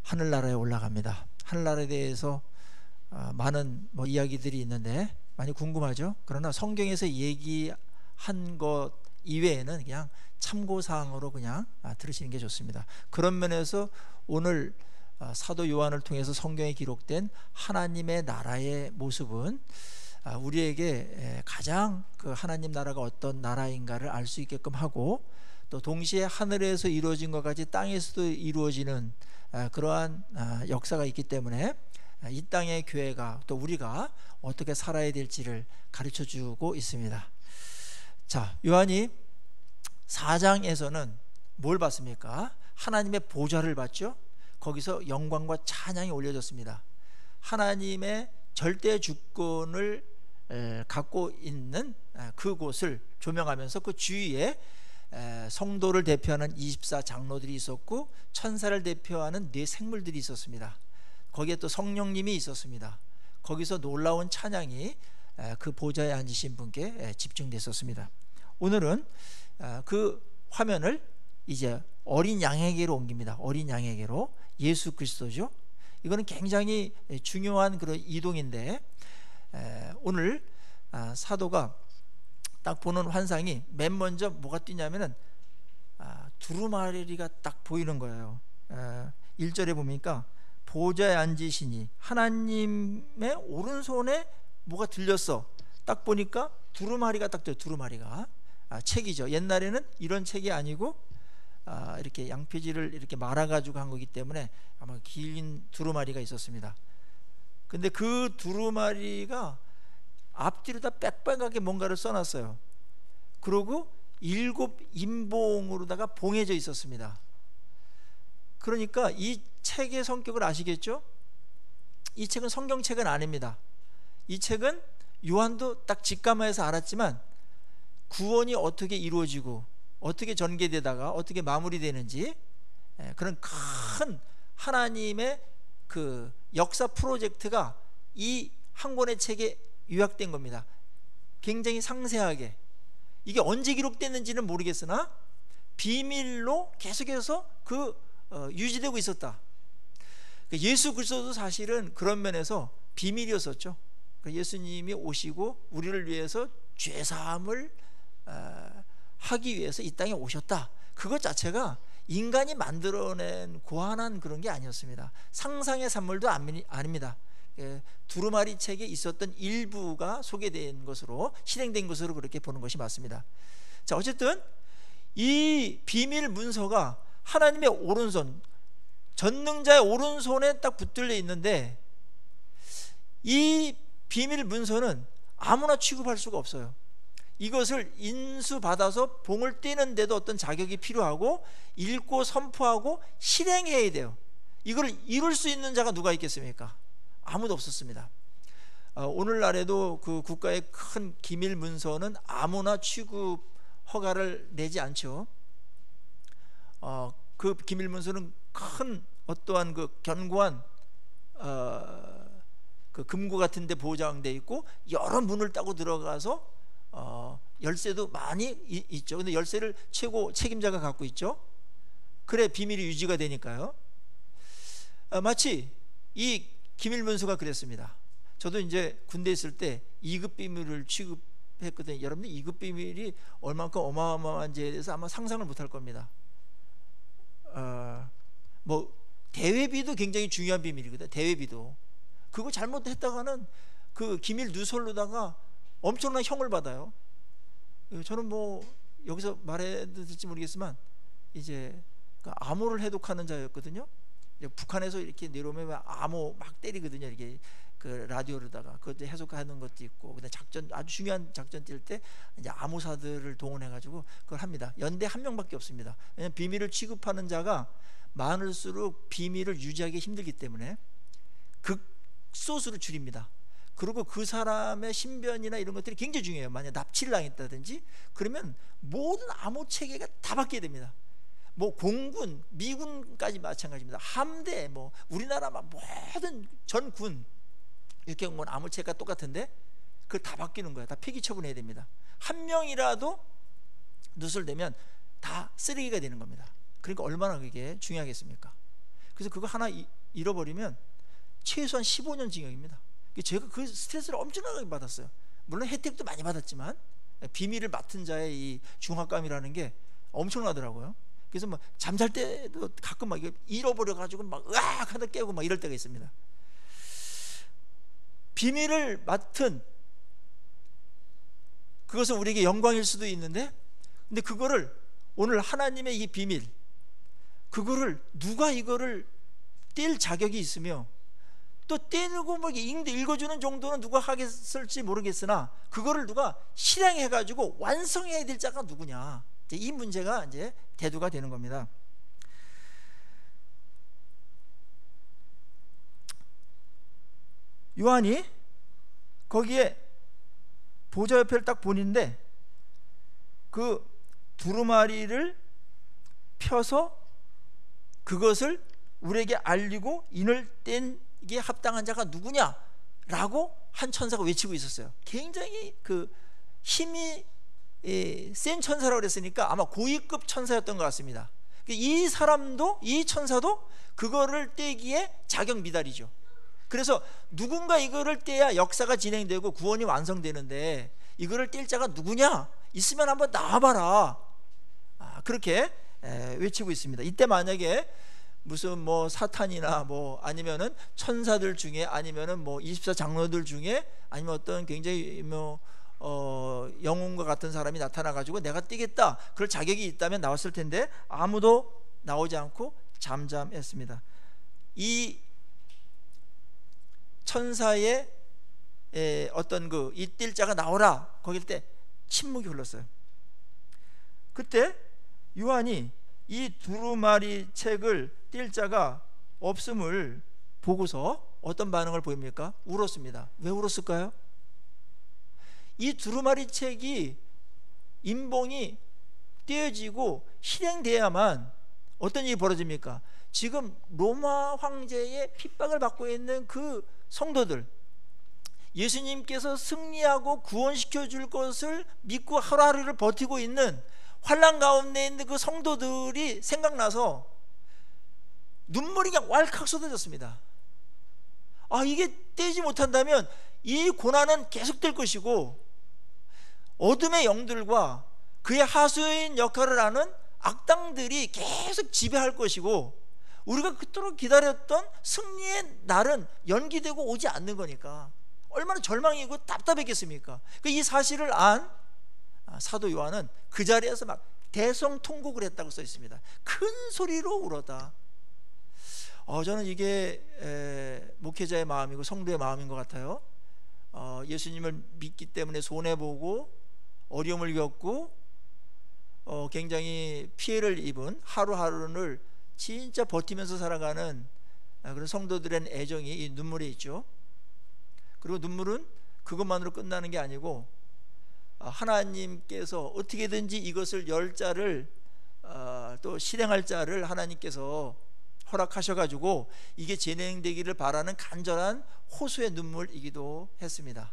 하늘나라에 올라갑니다. 하늘나라에 대해서 많은 이야기들이 있는데 많이 궁금하죠. 그러나 성경에서 얘기한 것 이외에는 그냥 참고사항으로 그냥 들으시는 게 좋습니다. 그런 면에서 오늘 사도 요한을 통해서 성경에 기록된 하나님의 나라의 모습은 우리에게 가장 그 하나님 나라가 어떤 나라인가를 알 수 있게끔 하고, 또 동시에 하늘에서 이루어진 것 같이 땅에서도 이루어지는 그러한 역사가 있기 때문에 이 땅의 교회가 또 우리가 어떻게 살아야 될지를 가르쳐 주고 있습니다. 자, 요한이 4장에서는 뭘 봤습니까? 하나님의 보좌를 봤죠. 거기서 영광과 찬양이 올려졌습니다. 하나님의 절대 주권을 갖고 있는 그곳을 조명하면서 그 주위에 성도를 대표하는 24 장로들이 있었고, 천사를 대표하는 4 생물들이 있었습니다. 거기에 또 성령님이 있었습니다. 거기서 놀라운 찬양이 그 보좌에 앉으신 분께 집중됐었습니다. 오늘은 그 화면을 이제 어린 양에게로 옮깁니다. 어린 양에게로, 예수 그리스도죠. 이거는 굉장히 중요한 그런 이동인데, 오늘 사도가 딱 보는 환상이 맨 먼저 뭐가 뛰냐면은 두루마리가 딱 보이는 거예요. 1절에 보니까 보좌에 앉으시니 하나님의 오른손에 뭐가 들렸어. 딱 보니까 두루마리가 딱 떠요. 두루마리가 책이죠. 옛날에는 이런 책이 아니고 이렇게 양표지를 이렇게 말아가지고 한 거기 때문에 아마 긴 두루마리가 있었습니다. 근데 그 두루마리가 앞뒤로 다 빽빽하게 뭔가를 써놨어요. 그리고 7 인봉으로다가 봉해져 있었습니다. 그러니까 이 책의 성격을 아시겠죠? 이 책은 성경책은 아닙니다. 이 책은 요한도 딱 직감해서 알았지만 구원이 어떻게 이루어지고 어떻게 전개되다가 어떻게 마무리되는지, 그런 큰 하나님의 그 역사 프로젝트가 이 한 권의 책에 요약된 겁니다. 굉장히 상세하게. 이게 언제 기록됐는지는 모르겠으나 비밀로 계속해서 유지되고 있었다. 예수 그리스도도 사실은 그런 면에서 비밀이었었죠. 예수님이 오시고 우리를 위해서 죄사함을 하기 위해서 이 땅에 오셨다. 그것 자체가 인간이 만들어낸 고안한 그런 게 아니었습니다. 상상의 산물도 아닙니다. 두루마리 책에 있었던 일부가 소개된 것으로, 실행된 것으로 그렇게 보는 것이 맞습니다. 자, 어쨌든 이 비밀 문서가 하나님의 오른손, 전능자의 오른손에 딱 붙들려 있는데, 이 비밀 문서는 아무나 취급할 수가 없어요. 이것을 인수받아서 봉을 떼는데도 어떤 자격이 필요하고, 읽고 선포하고 실행해야 돼요. 이걸 이룰 수 있는 자가 누가 있겠습니까? 아무도 없었습니다. 오늘날에도 그 국가의 큰 기밀 문서는 아무나 취급 허가를 내지 않죠. 그 기밀 문서는 큰 어떠한 그 견고한 그 금고 같은 데 보장되어 있고, 여러 문을 따고 들어가서 열쇠도 많이 있죠. 근데 열쇠를 최고 책임자가 갖고 있죠. 그래 비밀이 유지가 되니까요. 마치 이 기밀 문서가 그랬습니다. 저도 이제 군대에 있을 때 2급 비밀을 취급했거든요. 여러분들 2급 비밀이 얼만큼 어마어마한지에 대해서 아마 상상을 못할 겁니다. 대외비도 굉장히 중요한 비밀이거든요. 대외비도. 그거 잘못했다가는 그 기밀 누설로다가 엄청난 형을 받아요. 저는 여기서 말해도 될지 모르겠지만 이제 암호를 해독하는 자였거든요. 북한에서 이렇게 내려오면 암호 막 때리거든요. 이렇게 그 라디오로다가 그것도 해석하는 것도 있고, 근데 작전, 아주 중요한 작전 뛸 때 이제 암호사들을 동원해가지고 그걸 합니다. 연대 1명밖에 없습니다. 왜냐하면 비밀을 취급하는 자가 많을수록 비밀을 유지하기 힘들기 때문에 극소수를 줄입니다. 그리고 그 사람의 신변이나 이런 것들이 굉장히 중요해요. 만약 납치를 당했다든지 그러면 모든 암호 체계가 다 바뀌게 됩니다. 공군, 미군까지 마찬가지입니다. 함대, 우리나라 모든 전군, 육해공군 암호 체계가 똑같은데 그걸 다 바뀌는 거예요. 다 폐기 처분해야 됩니다. 한 명이라도 누설되면 다 쓰레기가 되는 겁니다. 그러니까 얼마나 그게 중요하겠습니까? 그래서 그거 하나 잃어버리면 최소한 15년 징역입니다. 제가 그 스트레스를 엄청나게 받았어요. 물론 혜택도 많이 받았지만 비밀을 맡은 자의 이 중압감이라는 게 엄청나더라고요. 그래서 뭐 잠잘 때도 가끔 막 잃어버려 가지고 막 으악 하다 깨고 막 이럴 때가 있습니다. 비밀을 맡은 그것은 우리에게 영광일 수도 있는데, 근데 그거를 오늘 하나님의 이 비밀, 그거를 누가 이거를 뗄 자격이 있으며 또 떼고 뭐 읽어주는 정도는 누가 하겠을지 모르겠으나 그거를 누가 실행해 가지고 완성해야 될 자가 누구냐, 이 문제가 이제 대두가 되는 겁니다. 요한이 거기에 보좌 옆에를 딱 보는데 그 두루마리를 펴서 그것을 우리에게 알리고 인을 뗀게 합당한 자가 누구냐라고 한 천사가 외치고 있었어요. 굉장히 그 힘이 센 천사라고 그랬으니까 아마 고위급 천사였던 것 같습니다. 이 사람도, 이 천사도 그거를 떼기에 자격 미달이죠. 그래서 누군가 이거를 떼야 역사가 진행되고 구원이 완성되는데 이거를 뗄 자가 누구냐, 있으면 한번 나와봐라, 그렇게 외치고 있습니다. 이때 만약에 무슨 뭐 사탄이나 뭐 아니면은 천사들 중에 아니면은 뭐 24장로들 중에 아니면 어떤 굉장히 뭐 영웅과 같은 사람이 나타나 가지고 내가 떼겠다 그럴 자격이 있다면 나왔을 텐데 아무도 나오지 않고 잠잠했습니다. 이 천사의 어떤 그 이 뗄 자가 나오라 거길 때 침묵이 흘렀어요. 그때 요한이 이 두루마리 책을 뗄 자가 없음을 보고서 어떤 반응을 보입니까? 울었습니다. 왜 울었을까요? 이 두루마리 책이 임봉이 떼어지고 실행돼야만 어떤 일이 벌어집니까? 지금 로마 황제의 핍박을 받고 있는 그 성도들, 예수님께서 승리하고 구원시켜 줄 것을 믿고 하루하루를 버티고 있는 환난 가운데 있는 그 성도들이 생각나서 눈물이 그냥 왈칵 쏟아졌습니다. 이게 떼지 못한다면 이 고난은 계속될 것이고 어둠의 영들과 그의 하수인 역할을 하는 악당들이 계속 지배할 것이고 우리가 그토록 기다렸던 승리의 날은 연기되고 오지 않는 거니까 얼마나 절망이고 답답했겠습니까? 이 사실을 안 사도 요한은 그 자리에서 막 대성통곡을 했다고 써 있습니다. 큰 소리로 울었다. 저는 이게 목회자의 마음이고 성도의 마음인 것 같아요. 예수님을 믿기 때문에 손해보고 어려움을 겪고 굉장히 피해를 입은 하루하루를 진짜 버티면서 살아가는 그런 성도들의 애정이 이 눈물에 있죠. 그리고 눈물은 그것만으로 끝나는 게 아니고 하나님께서 어떻게든지 이것을 열 자를 또 실행할 자를 하나님께서 허락하셔가지고 이게 진행되기를 바라는 간절한 호소의 눈물이기도 했습니다.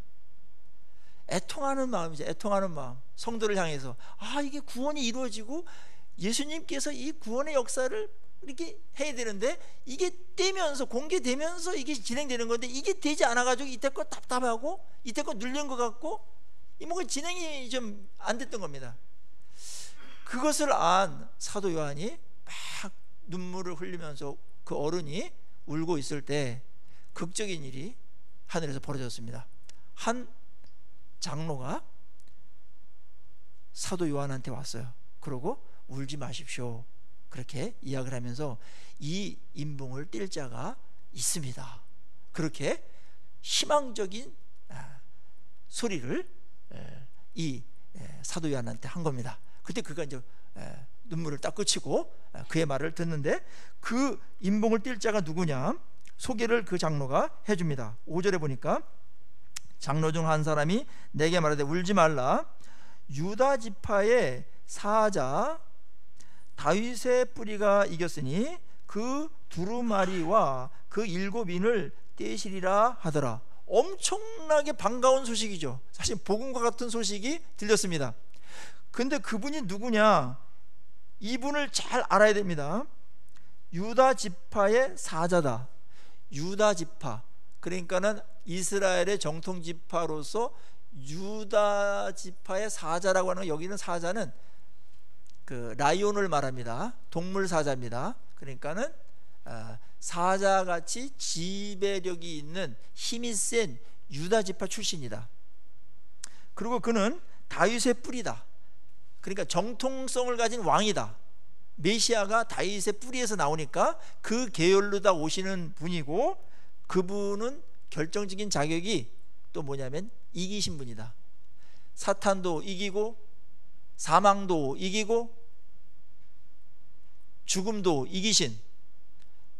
애통하는 마음이죠. 애통하는 마음, 성도를 향해서 이게 구원이 이루어지고 예수님께서 이 구원의 역사를 이렇게 해야 되는데 이게 떼면서 공개되면서 이게 진행되는 건데 이게 되지 않아가지고 이때껏 답답하고 이때껏 눌린 것 같고 이 뭔가 진행이 좀 안 됐던 겁니다. 그것을 안 사도 요한이 막 눈물을 흘리면서 그 어른이 울고 있을 때 극적인 일이 하늘에서 벌어졌습니다. 한 장로가 사도 요한한테 왔어요. 그러고 울지 마십시오 그렇게 이야기를 하면서 이 인봉을 뗄 자가 있습니다 그렇게 희망적인 소리를 이 사도 요한한테 한 겁니다. 그때 그가 이제 눈물을 딱 그치고 그의 말을 듣는데 그 인봉을 뗄 자가 누구냐 소개를 그 장로가 해줍니다. 5절에 보니까 장로 중 한 사람이 내게 말하되 울지 말라. 유다 지파의 사자 다윗의 뿌리가 이겼으니 그 두루마리와 그 7인을 떼시리라 하더라. 엄청나게 반가운 소식이죠. 사실 복음과 같은 소식이 들렸습니다. 근데 그분이 누구냐? 이분을 잘 알아야 됩니다. 유다 지파의 사자다. 유다 지파, 그러니까는 이스라엘의 정통 지파로서 유다 지파의 사자라고 하는, 여기는 사자는 그 라이온을 말합니다. 동물 사자입니다. 그러니까는 사자같이 지배력이 있는 힘이 센 유다 지파 출신이다. 그리고 그는 다윗의 뿌리다. 그러니까 정통성을 가진 왕이다. 메시아가 다윗의 뿌리에서 나오니까 그 계열로 다 오시는 분이고, 그분은 결정적인 자격이 또 뭐냐면 이기신 분이다. 사탄도 이기고 사망도 이기고 죽음도 이기신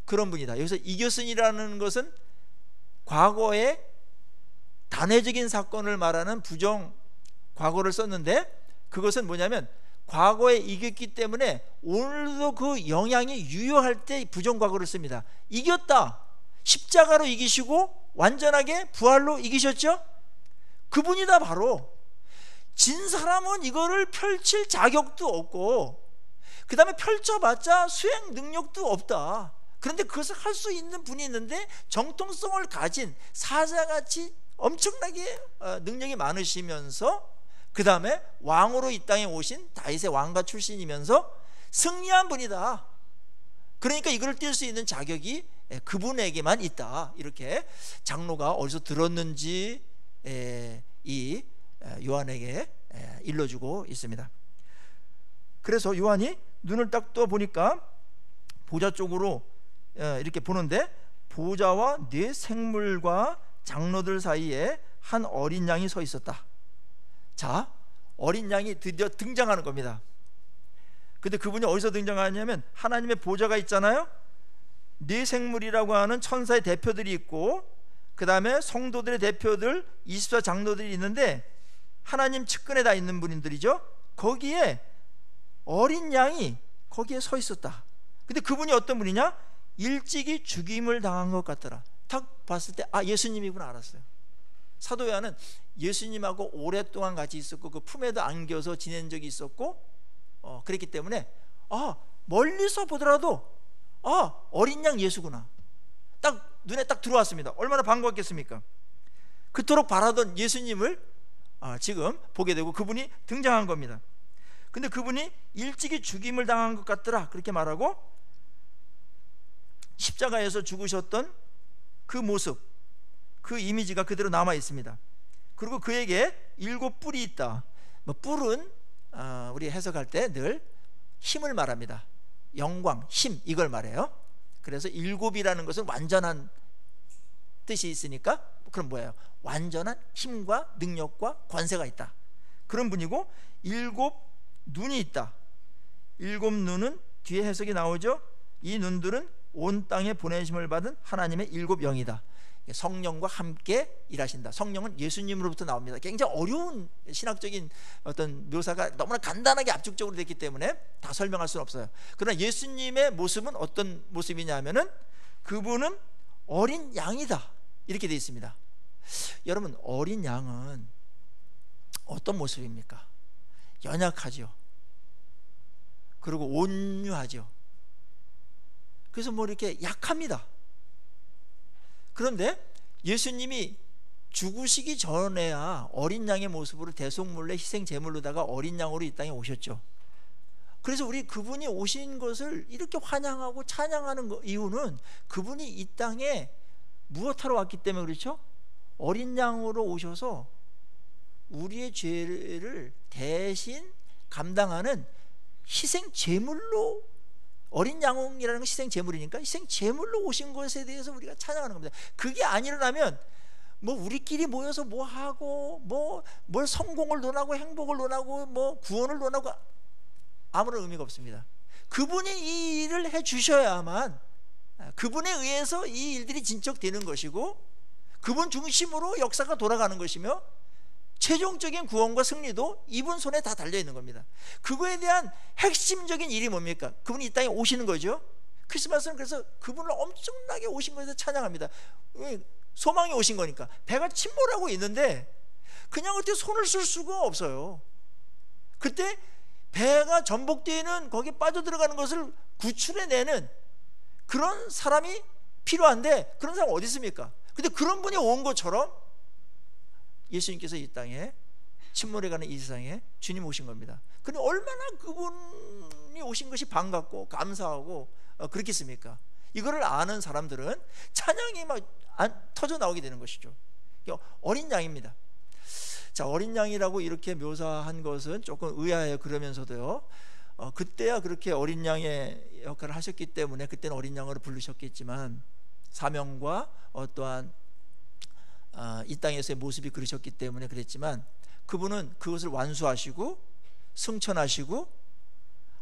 그런 분이다. 여기서 이겼으니라는 것은 과거의 단회적인 사건을 말하는 부정 과거를 썼는데, 그것은 뭐냐면 과거에 이겼기 때문에 오늘도 그 영향이 유효할 때 부정 과거를 씁니다. 이겼다. 십자가로 이기시고 완전하게 부활로 이기셨죠? 그분이다. 바로 진 사람은 이거를 펼칠 자격도 없고, 그 다음에 펼쳐봤자 수행 능력도 없다. 그런데 그것을 할 수 있는 분이 있는데, 정통성을 가진 사자같이 엄청나게 능력이 많으시면서, 그 다음에 왕으로 이 땅에 오신 다윗의 왕가 출신이면서 승리한 분이다. 그러니까 이걸 뛸 수 있는 자격이 그분에게만 있다. 이렇게 장로가 어디서 들었는지 이 요한에게 일러주고 있습니다. 그래서 요한이 눈을 딱 떠 보니까 보좌 쪽으로 이렇게 보는데, 보좌와 네 생물과 장로들 사이에 한 어린 양이 서 있었다. 자, 어린 양이 드디어 등장하는 겁니다. 근데 그분이 어디서 등장하냐면, 하나님의 보좌가 있잖아요. 네 생물이라고 하는 천사의 대표들이 있고, 그 다음에 성도들의 대표들 24장로들이 있는데, 하나님 측근에 다 있는 분들이죠. 거기에 어린 양이 거기에 서 있었다. 근데 그분이 어떤 분이냐? 일찍이 죽임을 당한 것 같더라. 딱 봤을 때 예수님이구나 알았어요. 사도 요한은 예수님하고 오랫동안 같이 있었고, 그 품에도 안겨서 지낸 적이 있었고, 그랬기 때문에 멀리서 보더라도 어린 양 예수구나, 딱 눈에 딱 들어왔습니다. 얼마나 반가웠겠습니까? 그토록 바라던 예수님을 지금 보게 되고 그분이 등장한 겁니다. 근데 그분이 일찍이 죽임을 당한 것 같더라, 그렇게 말하고, 십자가에서 죽으셨던 그 모습, 그 이미지가 그대로 남아 있습니다. 그리고 그에게 7 뿔이 있다. 뿔은 우리 해석할 때 늘 힘을 말합니다. 영광, 힘, 이걸 말해요. 그래서 7이라는 것은 완전한 뜻이 있으니까, 그럼 뭐예요? 완전한 힘과 능력과 권세가 있다. 그런 분이고, 7 눈이 있다. 7 눈은 뒤에 해석이 나오죠. 이 눈들은 온 땅에 보내심을 받은 하나님의 7 영이다. 성령과 함께 일하신다. 성령은 예수님으로부터 나옵니다. 굉장히 어려운 신학적인 어떤 묘사가 너무나 간단하게 압축적으로 됐기 때문에 다 설명할 수는 없어요. 그러나 예수님의 모습은 어떤 모습이냐면은, 그분은 어린 양이다, 이렇게 되어 있습니다. 여러분, 어린 양은 어떤 모습입니까? 연약하죠. 그리고 온유하죠. 그래서 이렇게 약합니다. 그런데 예수님이 죽으시기 전에야 어린 양의 모습으로 대속물로 희생 제물로다가 어린 양으로 이 땅에 오셨죠. 그래서 우리 그분이 오신 것을 이렇게 환영하고 찬양하는 이유는, 그분이 이 땅에 무엇하러 왔기 때문에 그렇죠? 어린 양으로 오셔서 우리의 죄를 대신 감당하는 희생 제물로, 어린 양이라는 건 희생 제물이니까 희생 제물로 오신 것에 대해서 우리가 찬양하는 겁니다. 그게 안 일어나면 우리끼리 모여서 하고 뭘 성공을 논하고 행복을 논하고 구원을 논하고 아무런 의미가 없습니다. 그분이 이 일을 해 주셔야만, 그분에 의해서 이 일들이 진척되는 것이고, 그분 중심으로 역사가 돌아가는 것이며, 최종적인 구원과 승리도 이분 손에 다 달려있는 겁니다. 그거에 대한 핵심적인 일이 뭡니까? 그분이 이 땅에 오시는 거죠. 크리스마스는 그래서 그분을 엄청나게 오신 것에서 찬양합니다. 소망이 오신 거니까. 배가 침몰하고 있는데 그냥 어떻게 손을 쓸 수가 없어요. 그때 배가 전복되는, 거기에 빠져들어가는 것을 구출해내는 그런 사람이 필요한데 그런 사람 어디 있습니까? 근데 그런 분이 온 것처럼 예수님께서 이 땅에 침몰해가는 이 세상에 주님 오신 겁니다. 근데 얼마나 그분이 오신 것이 반갑고 감사하고 그렇겠습니까? 이거를 아는 사람들은 찬양이 막 터져 나오게 되는 것이죠. 어린 양입니다. 자, 어린 양이라고 이렇게 묘사한 것은 조금 의아해요. 그러면서도요, 그때야 그렇게 어린 양의 역할을 하셨기 때문에 그때는 어린 양으로 부르셨겠지만, 사명과 어떠한 이 땅에서의 모습이 그러셨기 때문에 그랬지만, 그분은 그것을 완수하시고 승천하시고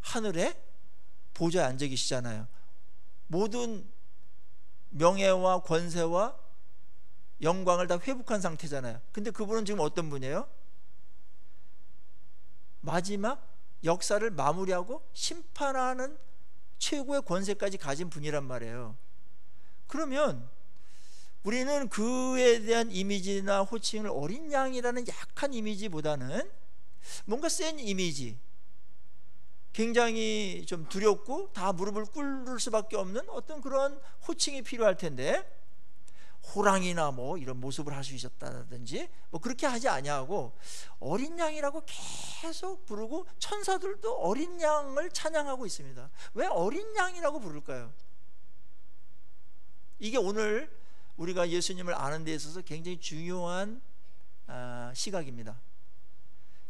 하늘에 보좌에 앉아 계시잖아요. 모든 명예와 권세와 영광을 다 회복한 상태잖아요. 근데 그분은 지금 어떤 분이에요? 마지막 역사를 마무리하고 심판하는 최고의 권세까지 가진 분이란 말이에요. 그러면 우리는 그에 대한 이미지나 호칭을 어린 양이라는 약한 이미지보다는 뭔가 센 이미지, 굉장히 좀 두렵고 다 무릎을 꿇을 수밖에 없는 어떤 그런 호칭이 필요할 텐데, 호랑이나 뭐 이런 모습을 할 수 있었다든지 뭐 그렇게 하지 아니하고 어린 양이라고 계속 부르고, 천사들도 어린 양을 찬양하고 있습니다. 왜 어린 양이라고 부를까요? 이게 오늘 우리가 예수님을 아는 데 있어서 굉장히 중요한 시각입니다.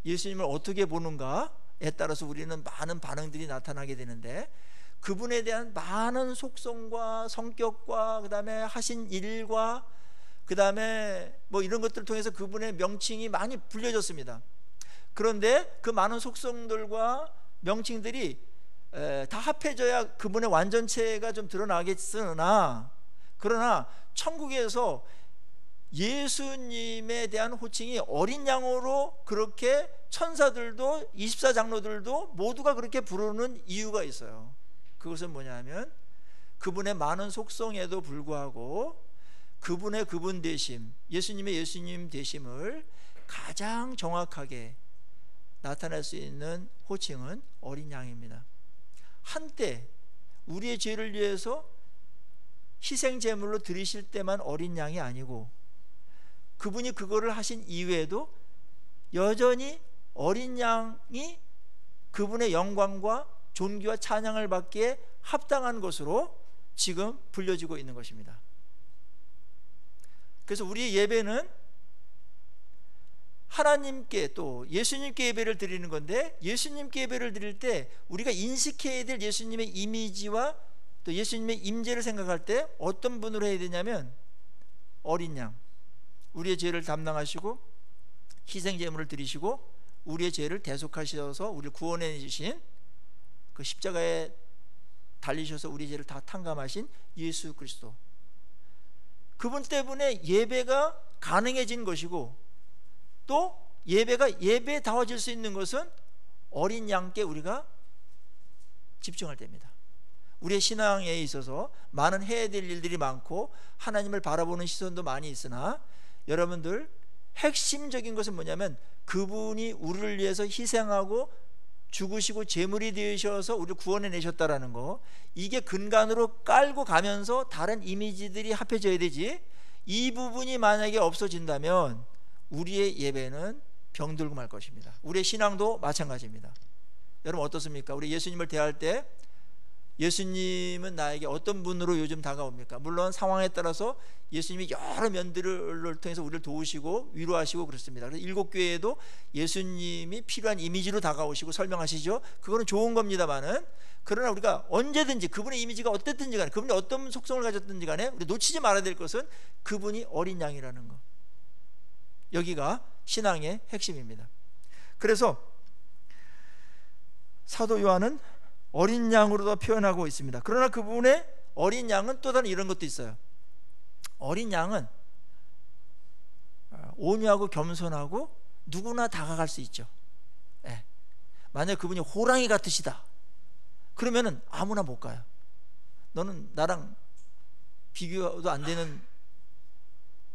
예수님을 어떻게 보는가에 따라서 우리는 많은 반응들이 나타나게 되는데, 그분에 대한 많은 속성과 성격과 그 다음에 하신 일과 그 다음에 뭐 이런 것들을 통해서 그분의 명칭이 많이 불려졌습니다. 그런데 그 많은 속성들과 명칭들이 다 합해져야 그분의 완전체가 좀 드러나겠으나, 그러나 천국에서 예수님에 대한 호칭이 어린 양으로 그렇게 천사들도 24장로들도 모두가 그렇게 부르는 이유가 있어요. 그것은 뭐냐면, 그분의 많은 속성에도 불구하고 그분의 그분 되심, 예수님의 예수님 되심을 가장 정확하게 나타낼 수 있는 호칭은 어린 양입니다. 한때 우리의 죄를 위해서 희생 제물로 드리실 때만 어린 양이 아니고, 그분이 그거를 하신 이후에도 여전히 어린 양이 그분의 영광과 존귀와 찬양을 받기에 합당한 것으로 지금 불려지고 있는 것입니다. 그래서 우리의 예배는 하나님께 또 예수님께 예배를 드리는 건데, 예수님께 예배를 드릴 때 우리가 인식해야 될 예수님의 이미지와 또 예수님의 임재를 생각할 때 어떤 분으로 해야 되냐면, 어린 양, 우리의 죄를 담당하시고 희생 제물을 드리시고 우리의 죄를 대속하셔서 우리를 구원해 주신 그 십자가에 달리셔서 우리 죄를 다 탕감하신 예수 그리스도, 그분 때문에 예배가 가능해진 것이고, 또 예배가 예배다워질 수 있는 것은 어린 양께 우리가 집중할 때입니다. 우리의 신앙에 있어서 많은 해야 될 일들이 많고 하나님을 바라보는 시선도 많이 있으나, 여러분들 핵심적인 것은 뭐냐면, 그분이 우리를 위해서 희생하고 죽으시고 제물이 되셔서 우리를 구원해 내셨다라는 거, 이게 근간으로 깔고 가면서 다른 이미지들이 합해져야 되지, 이 부분이 만약에 없어진다면 우리의 예배는 병들고 말 것입니다. 우리의 신앙도 마찬가지입니다. 여러분 어떻습니까? 우리 예수님을 대할 때 예수님은 나에게 어떤 분으로 요즘 다가옵니까? 물론 상황에 따라서 예수님이 여러 면들을 통해서 우리를 도우시고 위로하시고 그렇습니다. 그래서 7교회에도 예수님이 필요한 이미지로 다가오시고 설명하시죠. 그거는 좋은 겁니다만은, 그러나 우리가 언제든지 그분의 이미지가 어땠든지 간에, 그분이 어떤 속성을 가졌든지 간에 우리 놓치지 말아야 될 것은 그분이 어린 양이라는 것, 여기가 신앙의 핵심입니다. 그래서 사도 요한은 어린 양으로도 표현하고 있습니다. 그러나 그분의 어린 양은 또 다른 이런 것도 있어요. 어린 양은 온유하고 겸손하고 누구나 다가갈 수 있죠. 만약 그분이 호랑이 같으시다 그러면은 아무나 못 가요. 너는 나랑 비교도 안 되는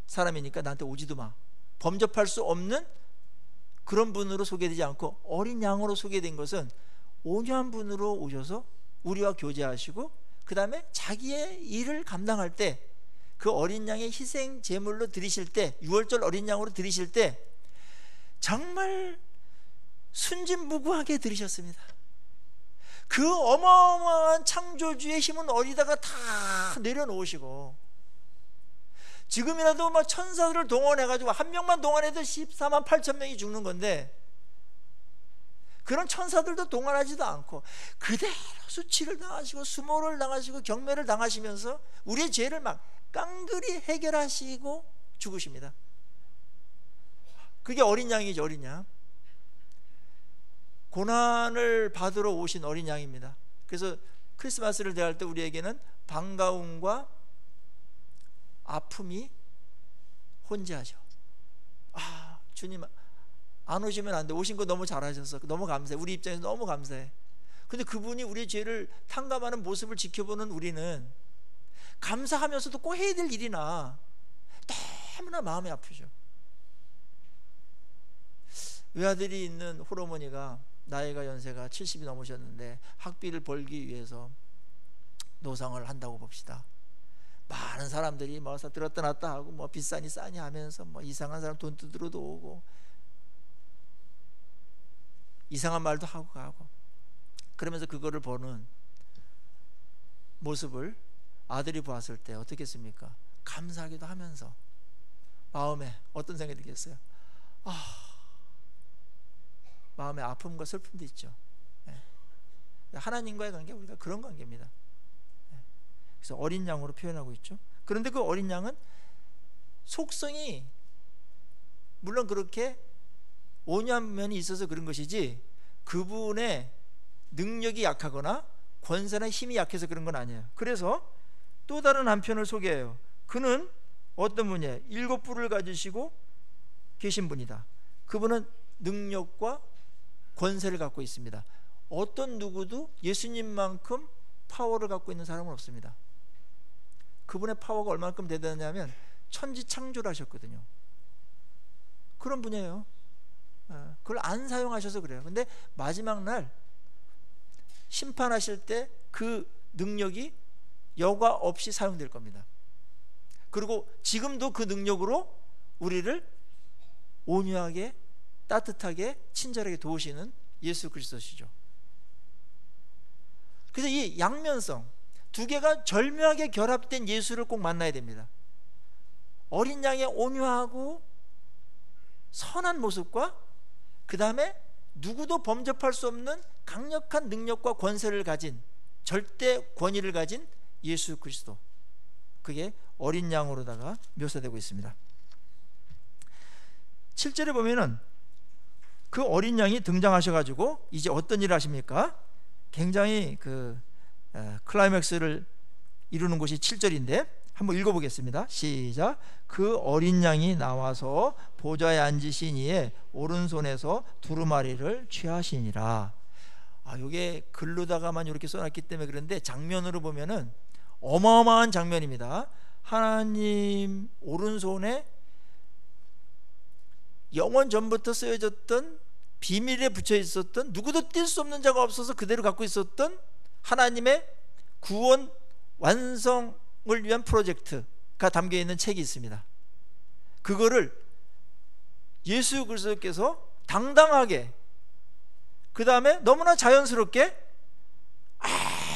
사람이니까 나한테 오지도 마. 범접할 수 없는 그런 분으로 소개되지 않고, 어린 양으로 소개된 것은 온유한 분으로 오셔서 우리와 교제하시고 그 다음에 자기의 일을 감당할 때 그 어린 양의 희생 제물로 드리실 때, 유월절 어린 양으로 드리실 때 정말 순진무구하게 드리셨습니다. 그 어마어마한 창조주의 힘은 어디다가 다 내려놓으시고, 지금이라도 막 천사들을 동원해가지고 한 명만 동원해도 14만 8천 명이 죽는 건데, 그런 천사들도 동원하지도 않고 그대로 수치를 당하시고 수모를 당하시고 경매를 당하시면서 우리의 죄를 막 깡그리 해결하시고 죽으십니다. 그게 어린 양이죠. 어린 양, 고난을 받으러 오신 어린 양입니다. 그래서 크리스마스를 대할 때 우리에게는 반가움과 아픔이 혼재하죠. 아, 주님 안 오시면 안 돼. 오신 거 너무 잘하셔서 너무 감사해. 우리 입장에서 너무 감사해. 근데 그분이 우리의 죄를 탕감하는 모습을 지켜보는 우리는 감사하면서도 꼭 해야 될 일이나 너무나 마음이 아프죠. 외아들이 있는 홀어머니가 나이가 연세가 70이 넘으셨는데 학비를 벌기 위해서 노상을 한다고 봅시다. 많은 사람들이 뭐 들었다 놨다 하고 뭐 비싸니 싸니 하면서 뭐 이상한 사람 돈 뜯으러도 오고 이상한 말도 하고 가고, 그러면서 그거를 보는 모습을 아들이 보았을 때 어떻겠습니까? 감사하기도 하면서 마음에 어떤 생각이 들겠어요? 마음에 아픔과 슬픔도 있죠. 하나님과의 관계, 우리가 그런 관계입니다. 그래서 어린 양으로 표현하고 있죠. 그런데 그 어린 양은 속성이 물론 그렇게 온유한 면이 있어서 그런 것이지, 그분의 능력이 약하거나 권세나 힘이 약해서 그런 건 아니에요. 그래서 또 다른 한편을 소개해요. 그는 어떤 분이에요? 7뿔을 가지시고 계신 분이다. 그분은 능력과 권세를 갖고 있습니다. 어떤 누구도 예수님만큼 파워를 갖고 있는 사람은 없습니다. 그분의 파워가 얼마만큼 대단하냐면 천지창조를 하셨거든요. 그런 분이에요. 그걸 안 사용하셔서 그래요. 근데 마지막 날 심판하실 때 그 능력이 여과 없이 사용될 겁니다. 그리고 지금도 그 능력으로 우리를 온유하게, 따뜻하게, 친절하게 도우시는 예수 그리스도시죠. 그래서 이 양면성 두 개가 절묘하게 결합된 예수를 꼭 만나야 됩니다. 어린 양의 온유하고 선한 모습과 그 다음에 누구도 범접할 수 없는 강력한 능력과 권세를 가진, 절대 권위를 가진 예수 그리스도, 그게 어린 양으로다가 묘사되고 있습니다. 7절에 보면은 그 어린 양이 등장하셔가지고 이제 어떤 일을 하십니까? 굉장히 클라이맥스를 이루는 곳이 7절인데 한번 읽어보겠습니다. 시작. 그 어린 양이 나와서 보좌에 앉으신 이의 오른손에서 두루마리를 취하시니라. 이게 글로다가만 이렇게 써놨기 때문에 그런데 장면으로 보면은 어마어마한 장면입니다. 하나님 오른손에 영원 전부터 쓰여졌던, 비밀에 붙여 있었던, 누구도 뗄 수 없는 자가 없어서 그대로 갖고 있었던 하나님의 구원 완성을 위한 프로젝트가 담겨 있는 책이 있습니다. 그거를 예수 그리스도께서 당당하게, 그 다음에 너무나 자연스럽게,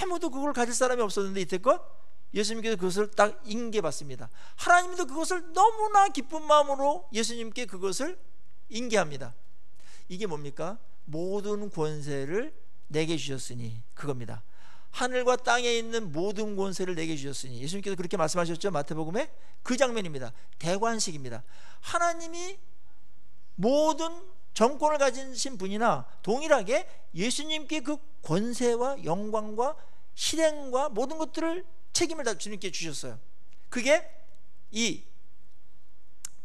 아무도 그걸 가질 사람이 없었는데 이때껏 예수님께서 그것을 딱 인계받습니다. 하나님도 그것을 너무나 기쁜 마음으로 예수님께 그것을 인계합니다. 이게 뭡니까? 모든 권세를 내게 주셨으니, 그겁니다. 하늘과 땅에 있는 모든 권세를 내게 주셨으니, 예수님께서 그렇게 말씀하셨죠. 마태복음에 그 장면입니다. 대관식입니다. 하나님이 모든 정권을 가지신 분이나 동일하게 예수님께 그 권세와 영광과 실행과 모든 것들을, 책임을 다 주님께 주셨어요. 그게 이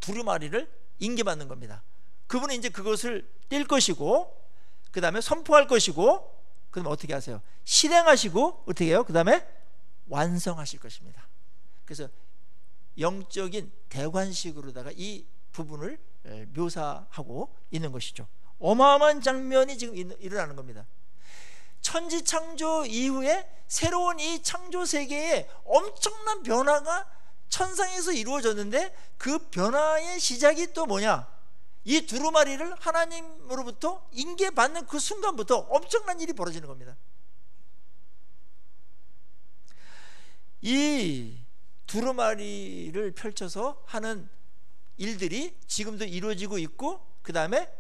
두루마리를 인계받는 겁니다. 그분은 이제 그것을 뗄 것이고, 그 다음에 선포할 것이고, 그 다음에 어떻게 하세요? 실행하시고, 어떻게 해요? 그 다음에 완성하실 것입니다. 그래서 영적인 대관식으로다가 이 부분을 묘사하고 있는 것이죠. 어마어마한 장면이 지금 일어나는 겁니다. 천지창조 이후에 새로운 이 창조 세계에 엄청난 변화가 천상에서 이루어졌는데, 그 변화의 시작이 또 뭐냐? 이 두루마리를 하나님으로부터 인계받는 그 순간부터 엄청난 일이 벌어지는 겁니다. 이 두루마리를 펼쳐서 하는 일들이 지금도 이루어지고 있고, 그 다음에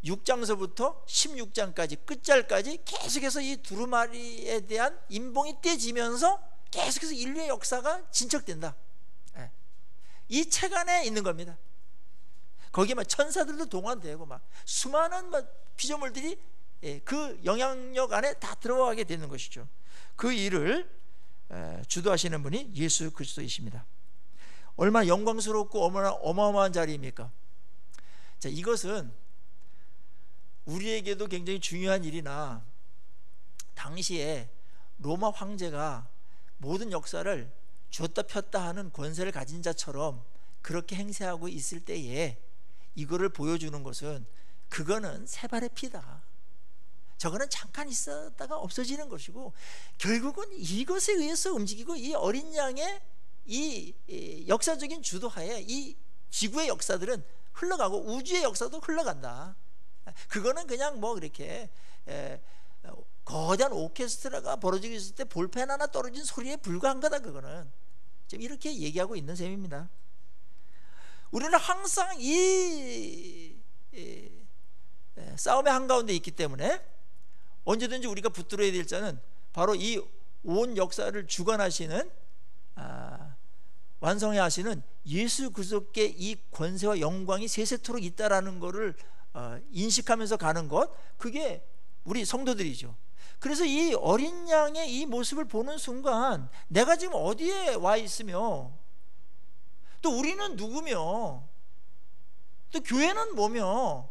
6장서부터 16장까지 끝절까지 계속해서 이 두루마리에 대한 인봉이 떼지면서 계속해서 인류의 역사가 진척된다. 이 책 안에 있는 겁니다. 거기에 막 천사들도 동원되고 막 수많은 피조물들이 그 영향력 안에 다 들어가게 되는 것이죠. 그 일을 주도하시는 분이 예수 그리스도이십니다. 얼마나 영광스럽고 어마어마한 자리입니까? 자, 이것은 우리에게도 굉장히 중요한 일이나, 당시에 로마 황제가 모든 역사를 쥐었다 폈다 하는 권세를 가진 자처럼 그렇게 행세하고 있을 때에 이거를 보여주는 것은, 그거는 세 발의 피다. 저거는 잠깐 있었다가 없어지는 것이고, 결국은 이것에 의해서 움직이고, 이 어린 양의 이 역사적인 주도하에 이 지구의 역사들은 흘러가고 우주의 역사도 흘러간다. 그거는 그냥 뭐 그렇게 거대한 오케스트라가 벌어지고 있을 때 볼펜 하나 떨어진 소리에 불과한 거다. 그거는 지금 이렇게 얘기하고 있는 셈입니다. 우리는 항상 이 싸움의 한가운데 있기 때문에 언제든지 우리가 붙들어야 될 자는 바로 이 온 역사를 주관하시는, 완성해야 하시는 예수 그리스도께 이 권세와 영광이 세세토록 있다라는 것을 인식하면서 가는 것, 그게 우리 성도들이죠. 그래서 이 어린 양의 이 모습을 보는 순간, 내가 지금 어디에 와 있으며, 또 우리는 누구며, 또 교회는 뭐며,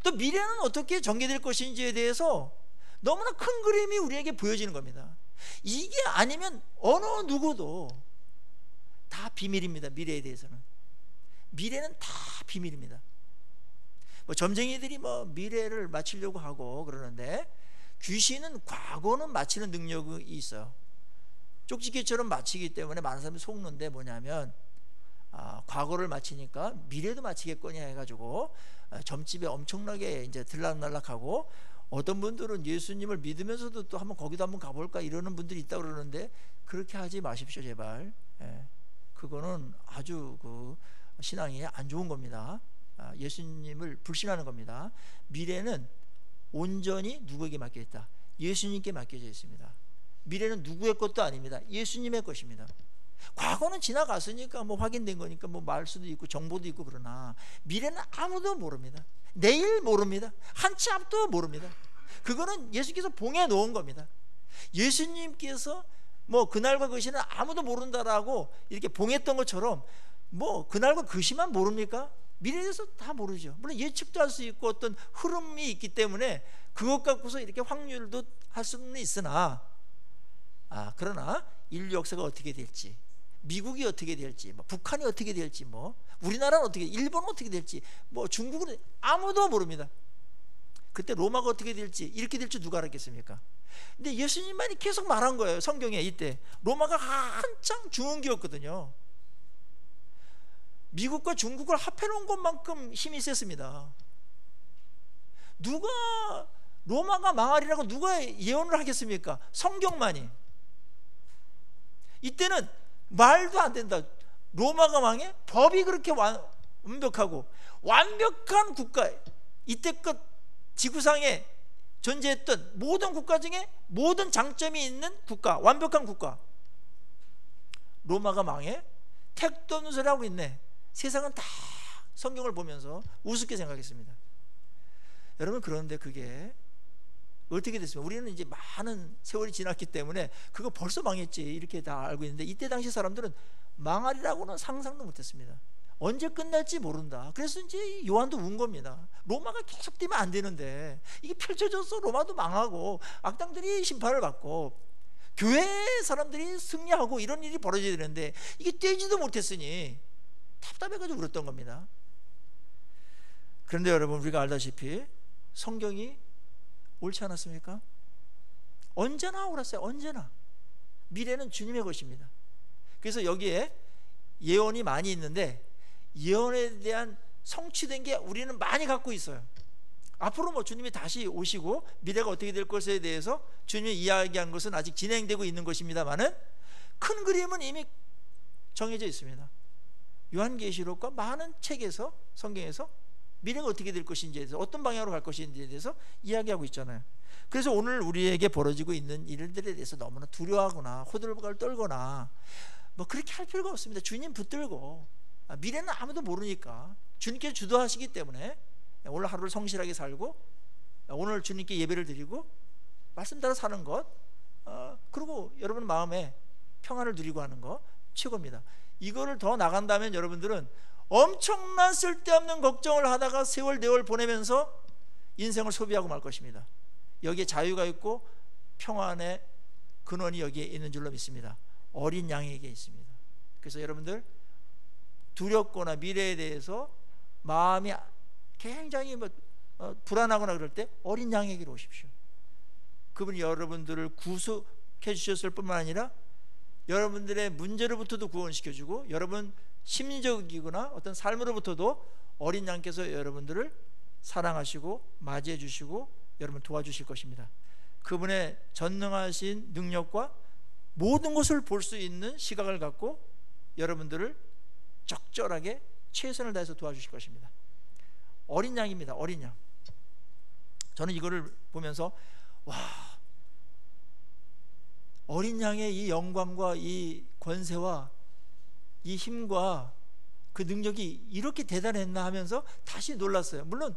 또 미래는 어떻게 전개될 것인지에 대해서 너무나 큰 그림이 우리에게 보여지는 겁니다. 이게 아니면 어느 누구도 다 비밀입니다. 미래에 대해서는. 미래는 다 비밀입니다. 뭐 점쟁이들이 뭐 미래를 맞추려고 하고 그러는데, 귀신은 과거는 맞히는 능력이 있어요. 쪽지게처럼 맞히기 때문에 많은 사람이 속는데, 뭐냐면 과거를 맞히니까 미래도 맞히겠거냐 해가지고 점집에 엄청나게 이제 들락날락하고, 어떤 분들은 예수님을 믿으면서도 또 한번 거기도 한번 가볼까 이러는 분들이 있다고 그러는데, 그렇게 하지 마십시오 제발. 그거는 아주 그 신앙이 안 좋은 겁니다. 예수님을 불신하는 겁니다. 미래는 온전히 누구에게 맡겨 있다? 예수님께 맡겨져 있습니다. 미래는 누구의 것도 아닙니다. 예수님의 것입니다. 과거는 지나갔으니까 뭐 확인된 거니까 뭐 말 수도 있고 정보도 있고, 그러나 미래는 아무도 모릅니다. 내일 모릅니다. 한 치 앞도 모릅니다. 그거는 예수께서 봉해 놓은 겁니다. 예수님께서 뭐 그날과 그 시는 아무도 모른다라고 이렇게 봉했던 것처럼, 뭐 그날과 그 시만 모릅니까? 미래에 대해서 다 모르죠. 물론 예측도 할 수 있고 어떤 흐름이 있기 때문에 그것 갖고서 이렇게 확률도 할 수는 있으나, 그러나 인류 역사가 어떻게 될지, 미국이 어떻게 될지, 뭐 북한이 어떻게 될지, 뭐 우리나라는 어떻게, 일본은 어떻게 될지, 뭐 중국은 아무도 모릅니다. 그때 로마가 어떻게 될지, 이렇게 될지 누가 알았겠습니까? 근데 예수님만이 계속 말한 거예요. 성경에 이때 로마가 한창 중흥기였거든요. 미국과 중국을 합해놓은 것만큼 힘이 셌습니다. 누가 로마가 망하리라고 누가 예언을 하겠습니까? 성경만이. 이때는 말도 안 된다. 로마가 망해? 법이 그렇게 완벽하고 완벽한 국가, 이때껏 지구상에 존재했던 모든 국가 중에 모든 장점이 있는 국가, 완벽한 국가, 로마가 망해? 택도 없는 소리 하고 있네. 세상은 다 성경을 보면서 우습게 생각했습니다. 여러분, 그런데 그게 어떻게 됐습니까? 우리는 이제 많은 세월이 지났기 때문에 그거 벌써 망했지 이렇게 다 알고 있는데, 이때 당시 사람들은 망하리라고는 상상도 못했습니다. 언제 끝날지 모른다. 그래서 이제 요한도 운 겁니다. 로마가 계속되면 안 되는데 이게 펼쳐져서 로마도 망하고 악당들이 심판을 받고 교회 사람들이 승리하고 이런 일이 벌어져야 되는데 이게 떼지도 못했으니 답답해가지고 울었던 겁니다. 그런데 여러분, 우리가 알다시피 성경이 옳지 않았습니까? 언제나 오랐어요. 언제나. 미래는 주님의 것입니다. 그래서 여기에 예언이 많이 있는데 예언에 대한 성취된 게 우리는 많이 갖고 있어요. 앞으로 뭐 주님이 다시 오시고 미래가 어떻게 될 것에 대해서 주님이 이야기한 것은 아직 진행되고 있는 것입니다만은 큰 그림은 이미 정해져 있습니다. 요한계시록과 많은 책에서, 성경에서 미래가 어떻게 될 것인지에 대해서, 어떤 방향으로 갈 것인지에 대해서 이야기하고 있잖아요. 그래서 오늘 우리에게 벌어지고 있는 일들에 대해서 너무나 두려워하거나 호들갑을 떨거나 뭐 그렇게 할 필요가 없습니다. 주님 붙들고, 미래는 아무도 모르니까 주님께서 주도하시기 때문에 오늘 하루를 성실하게 살고 오늘 주님께 예배를 드리고 말씀 따라 사는 것, 그리고 여러분 마음에 평안을 누리고 하는 것 최고입니다. 이거를 더 나간다면 여러분들은 엄청난 쓸데없는 걱정을 하다가 세월 내월 보내면서 인생을 소비하고 말 것입니다. 여기에 자유가 있고 평안의 근원이 여기에 있는 줄로 믿습니다. 어린 양에게 있습니다. 그래서 여러분들 두렵거나 미래에 대해서 마음이 굉장히 불안하거나 그럴 때 어린 양에게로 오십시오. 그분이 여러분들을 구속해 주셨을 뿐만 아니라 여러분들의 문제로부터도 구원시켜주고 여러분 심리적이거나 어떤 삶으로부터도 어린 양께서 여러분들을 사랑하시고 맞이해 주시고 여러분 도와주실 것입니다. 그분의 전능하신 능력과 모든 것을 볼 수 있는 시각을 갖고 여러분들을 적절하게 최선을 다해서 도와주실 것입니다. 어린 양입니다. 어린 양. 저는 이거를 보면서 와, 어린 양의 이 영광과 이 권세와 이 힘과 그 능력이 이렇게 대단했나 하면서 다시 놀랐어요. 물론